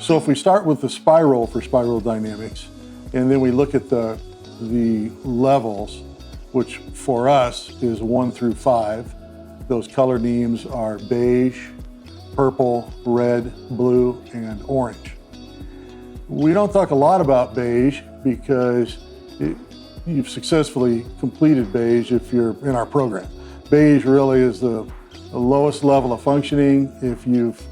So if we start with the spiral for spiral dynamics, and then we look at the levels, which for us is 1 through 5. Those color names are beige, purple, red, blue, and orange. We don't talk a lot about beige because you've successfully completed beige if you're in our program. Beige really is the lowest level of functioning. If you've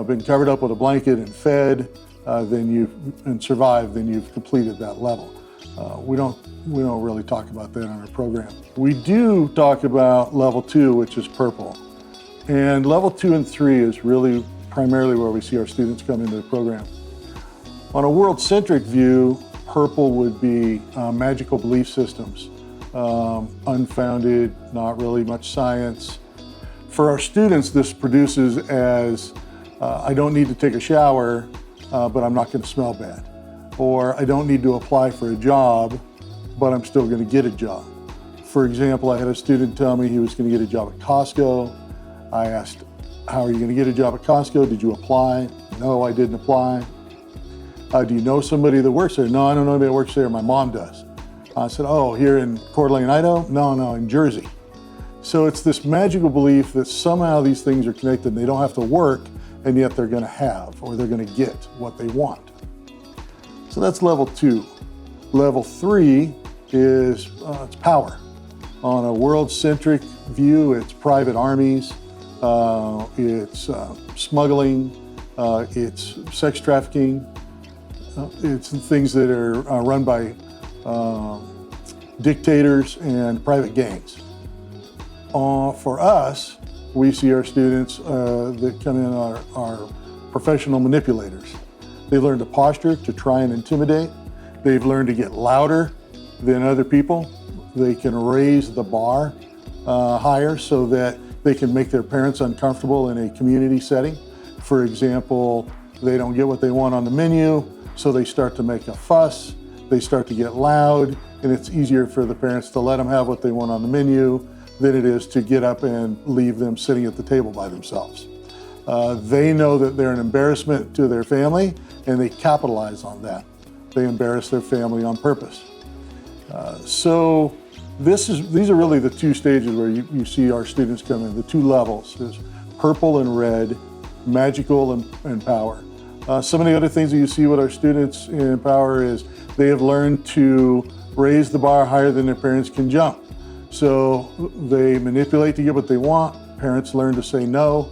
been covered up with a blanket and fed, and survived, then you've completed that level. We don't really talk about that on our program. We do talk about level 2, which is purple. And level 2 and 3 is really primarily where we see our students come into the program. On a world-centric view, purple would be magical belief systems, unfounded, not really much science. For our students, this produces as, I don't need to take a shower, but I'm not going to smell bad. Or I don't need to apply for a job, but I'm still going to get a job. For example, I had a student tell me he was going to get a job at Costco. I asked, how are you going to get a job at Costco? Did you apply? No, I didn't apply. Do you know somebody that works there? No, I don't know anybody that works there. My mom does. I said, oh, here in Coeur d'Alene, Idaho? No, in Jersey. So it's this magical belief that somehow these things are connected and they don't have to work, and yet they're going to have, or they're going to get what they want. So that's level 2. Level 3 is it's power. On a world-centric view, it's private armies, it's smuggling, it's sex trafficking, it's things that are run by dictators and private gangs. For us, we see our students that come in are professional manipulators. They learn to posture to try and intimidate. They've learned to get louder than other people. They can raise the bar higher so that they can make their parents uncomfortable in a community setting. For example, they don't get what they want on the menu, so they start to make a fuss. They start to get loud, and it's easier for the parents to let them have what they want on the menu than it is to get up and leave them sitting at the table by themselves. They know that they're an embarrassment to their family, and they capitalize on that. They embarrass their family on purpose. So these are really the 2 stages where you see our students come in, the 2 levels. Is purple and red, magical and power. Some of the other things that you see with our students in power is they have learned to raise the bar higher than their parents can jump. So they manipulate to get what they want. Parents learn to say no.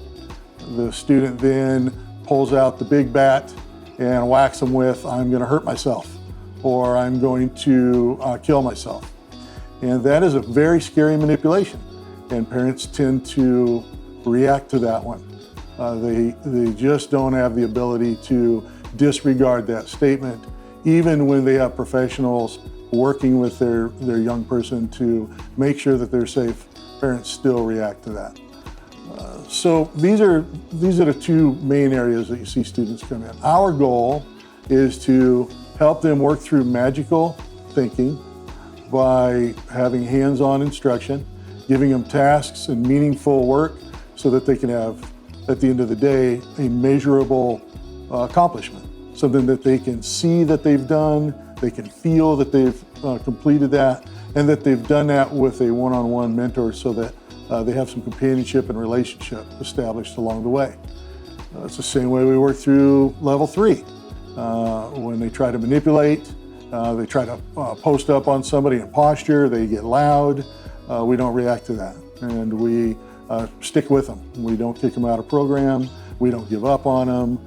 The student then pulls out the big bat and whacks them with, I'm going to hurt myself, or I'm going to kill myself. And that is a very scary manipulation. And parents tend to react to that one. They just don't have the ability to disregard that statement, even when they have professionals working with their young person to make sure that they're safe. Parents still react to that. So these are the 2 main areas that you see students come in. Our goal is to help them work through magical thinking by having hands-on instruction, giving them tasks and meaningful work so that they can have, at the end of the day, a measurable accomplishment, something that they can see that they've done, they can feel that they've completed that, and that they've done that with a one-on-one mentor so that they have some companionship and relationship established along the way. It's the same way we work through level 3. When they try to manipulate, they try to post up on somebody in posture, they get loud, we don't react to that. And we stick with them. We don't kick them out of program, we don't give up on them,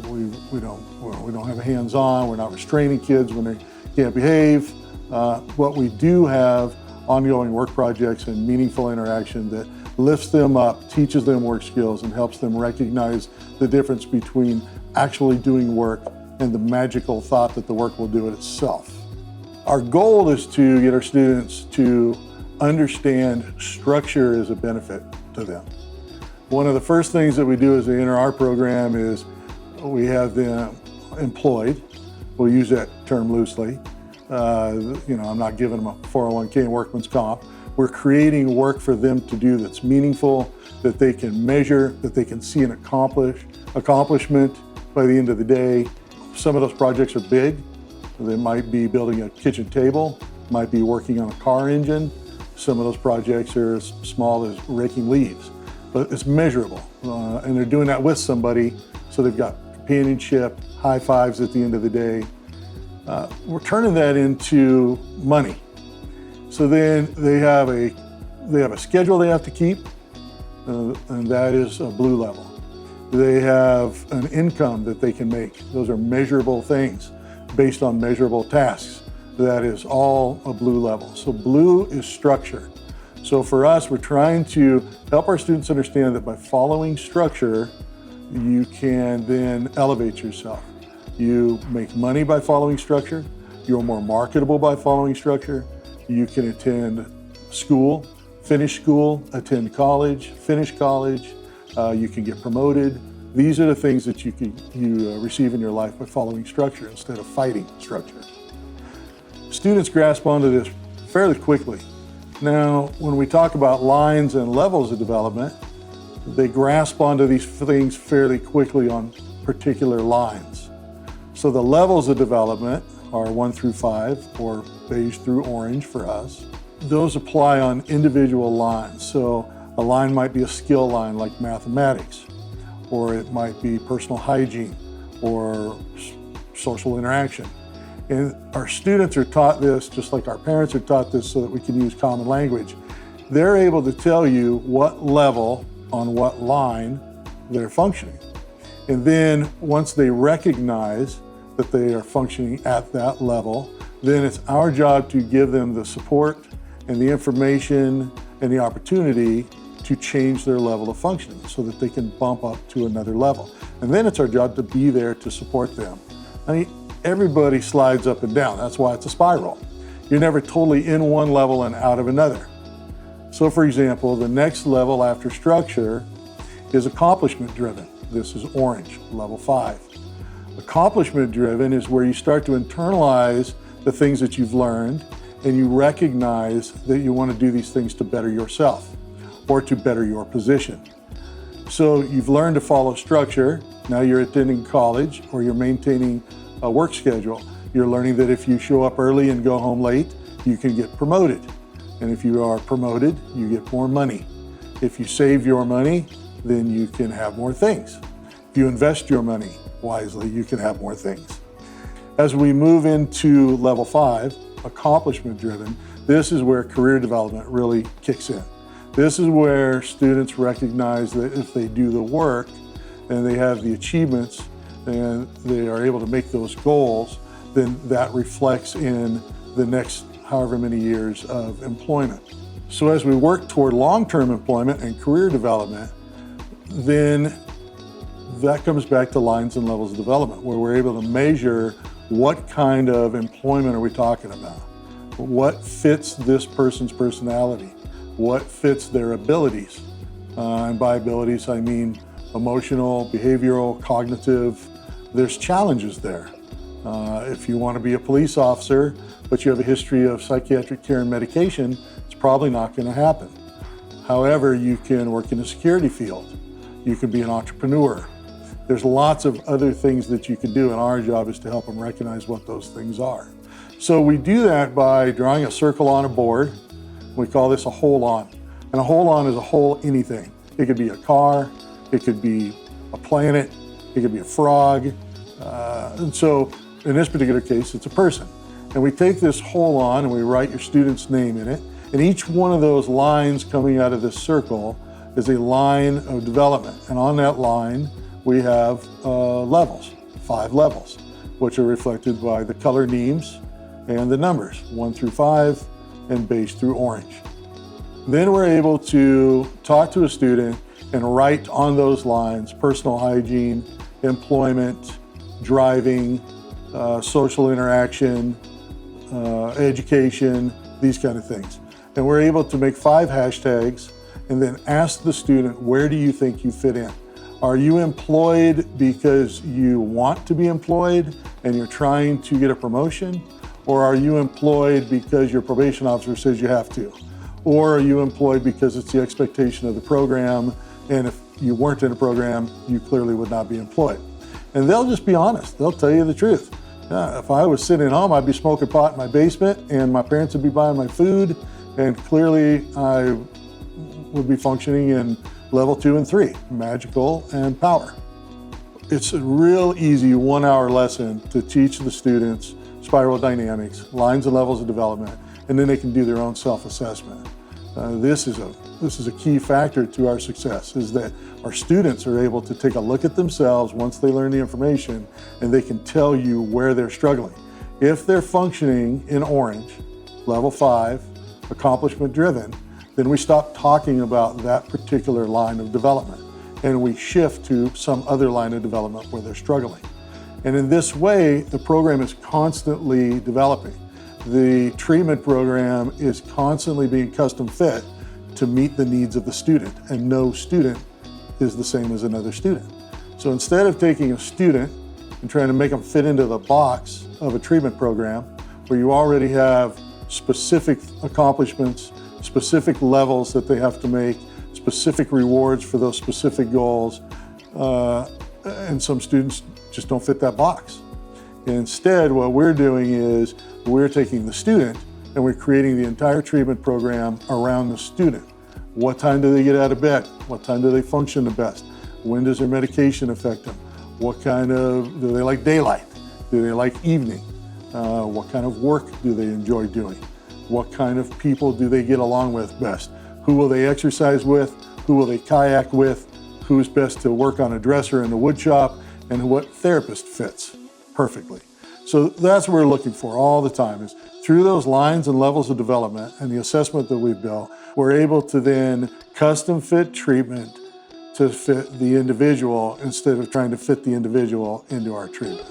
we don't have hands-on, we're not restraining kids when they can't behave. But we do have ongoing work projects and meaningful interaction that lifts them up, teaches them work skills, and helps them recognize the difference between actually doing work and the magical thought that the work will do it itself. Our goal is to get our students to understand structure is a benefit to them. One of the first things that we do as they enter our program is we have them employed. We'll use that term loosely. I'm not giving them a 401k and workman's comp. We're creating work for them to do that's meaningful, that they can measure, that they can see an accomplishment, by the end of the day. Some of those projects are big. They might be building a kitchen table, might be working on a car engine. Some of those projects are as small as raking leaves, but it's measurable. And they're doing that with somebody, so they've got companionship, high fives at the end of the day. We're turning that into money. So then they have a schedule they have to keep, and that is a blue level. They have an income that they can make. Those are measurable things based on measurable tasks. That is all a blue level. So blue is structure. So for us, we're trying to help our students understand that by following structure, you can then elevate yourself. You make money by following structure. You're more marketable by following structure. You can attend school, finish school, attend college, finish college. You can get promoted. These are the things that you receive in your life by following structure instead of fighting structure. Students grasp onto this fairly quickly. Now, when we talk about lines and levels of development, they grasp onto these things fairly quickly on particular lines. So the levels of development are 1 through 5, or beige through orange for us. Those apply on individual lines. So a line might be a skill line like mathematics, or it might be personal hygiene or social interaction. And our students are taught this just like our parents are taught this so that we can use common language. They're able to tell you what level on what line they're functioning. And then once they recognize that they are functioning at that level, then it's our job to give them the support and the information and the opportunity to change their level of functioning so that they can bump up to another level. And then it's our job to be there to support them. I mean, everybody slides up and down. That's why it's a spiral. You're never totally in one level and out of another. So for example, the next level after structure is accomplishment driven. This is orange, level 5. Accomplishment driven is where you start to internalize the things that you've learned and you recognize that you want to do these things to better yourself or to better your position. So you've learned to follow structure. Now you're attending college or you're maintaining a work schedule. You're learning that if you show up early and go home late, you can get promoted. And if you are promoted, you get more money. If you save your money, then you can have more things. If you invest your money wisely, you can have more things. As we move into level 5, accomplishment driven, this is where career development really kicks in. This is where students recognize that if they do the work and they have the achievements and they are able to make those goals, then that reflects in the next however many years of employment. So as we work toward long-term employment and career development, then that comes back to lines and levels of development, where we're able to measure what kind of employment are we talking about? What fits this person's personality? What fits their abilities? And by abilities, I mean emotional, behavioral, cognitive. There's challenges there. If you want to be a police officer, but you have a history of psychiatric care and medication, it's probably not going to happen. However, you can work in the security field. You can be an entrepreneur. There's lots of other things that you can do, and our job is to help them recognize what those things are. So we do that by drawing a circle on a board. We call this a hole-on. And a hole-on is a hole anything. It could be a car, it could be a planet, it could be a frog. And so in this particular case, it's a person. And we take this hole-on and we write your student's name in it. And each one of those lines coming out of this circle is a line of development. And on that line, we have levels, 5 levels, which are reflected by the color names and the numbers, 1 through 5 and beige through orange. Then we're able to talk to a student and write on those lines personal hygiene, employment, driving, social interaction, education, these kind of things. And we're able to make 5 hashtags and then ask the student, where do you think you fit in? Are you employed because you want to be employed and you're trying to get a promotion? Or are you employed because your probation officer says you have to? Or are you employed because it's the expectation of the program, and if you weren't in a program, you clearly would not be employed? And they'll just be honest. They'll tell you the truth. Yeah, if I was sitting at home, I'd be smoking pot in my basement and my parents would be buying my food, and clearly I would be functioning in level 2 and 3, magical and power. It's a real easy 1-hour lesson to teach the students spiral dynamics, lines and levels of development, and then they can do their own self-assessment. This is a key factor to our success, is that our students are able to take a look at themselves once they learn the information, and they can tell you where they're struggling. If they're functioning in orange, level 5, accomplishment driven, then we stop talking about that particular line of development and we shift to some other line of development where they're struggling. And in this way, the program is constantly developing. The treatment program is constantly being custom fit to meet the needs of the student, and no student is the same as another student. So instead of taking a student and trying to make them fit into the box of a treatment program where you already have specific accomplishments, specific levels that they have to make, specific rewards for those specific goals, and some students just don't fit that box. Instead, what we're doing is we're taking the student and we're creating the entire treatment program around the student. What time do they get out of bed? What time do they function the best? When does their medication affect them? Do they like daylight? Do they like evening? What kind of work do they enjoy doing? What kind of people do they get along with best? Who will they exercise with? Who will they kayak with? Who's best to work on a dresser in the wood shop? And what therapist fits perfectly. So that's what we're looking for all the time, is through those lines and levels of development and the assessment that we've built, we're able to then custom fit treatment to fit the individual instead of trying to fit the individual into our treatment.